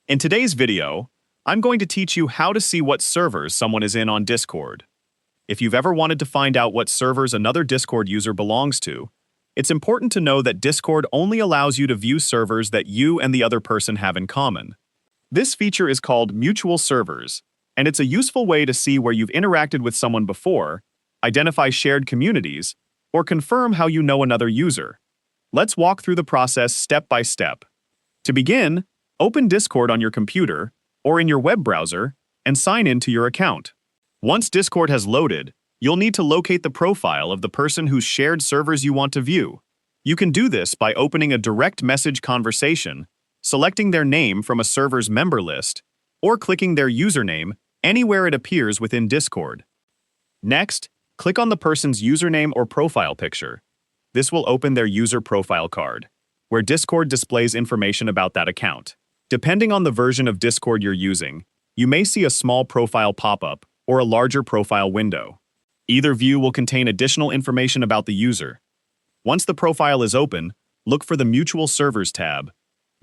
In today's video, I'm going to teach you how to see what servers someone is in on Discord. If you've ever wanted to find out what servers another Discord user belongs to, it's important to know that Discord only allows you to view servers that you and the other person have in common. This feature is called Mutual Servers, and it's a useful way to see where you've interacted with someone before, identify shared communities, or confirm how you know another user. Let's walk through the process step by step. To begin, open Discord on your computer or in your web browser and sign in to your account. Once Discord has loaded, you'll need to locate the profile of the person whose shared servers you want to view. You can do this by opening a direct message conversation, selecting their name from a server's member list, or clicking their username anywhere it appears within Discord. Next, click on the person's username or profile picture. This will open their user profile card, where Discord displays information about that account. Depending on the version of Discord you're using, you may see a small profile pop-up or a larger profile window. Either view will contain additional information about the user. Once the profile is open, look for the Mutual Servers tab.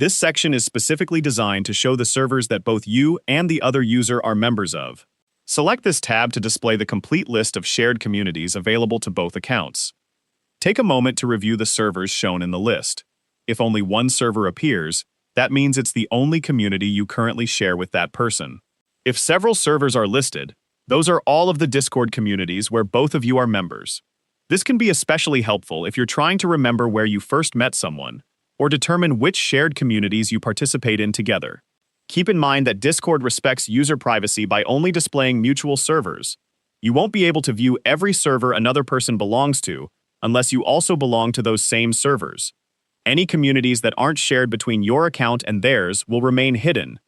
This section is specifically designed to show the servers that both you and the other user are members of. Select this tab to display the complete list of shared communities available to both accounts. Take a moment to review the servers shown in the list. If only one server appears, that means it's the only community you currently share with that person. If several servers are listed, those are all of the Discord communities where both of you are members. This can be especially helpful if you're trying to remember where you first met someone, or determine which shared communities you participate in together. Keep in mind that Discord respects user privacy by only displaying mutual servers. You won't be able to view every server another person belongs to unless you also belong to those same servers. Any communities that aren't shared between your account and theirs will remain hidden.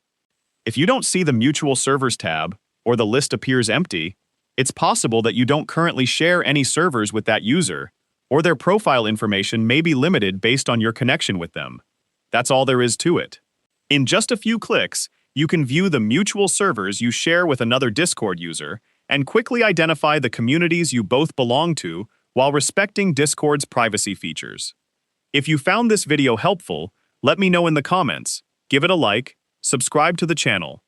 If you don't see the Mutual Servers tab, or the list appears empty, it's possible that you don't currently share any servers with that user, or their profile information may be limited based on your connection with them. That's all there is to it. In just a few clicks, you can view the mutual servers you share with another Discord user and quickly identify the communities you both belong to while respecting Discord's privacy features. If you found this video helpful, let me know in the comments, give it a like, subscribe to the channel,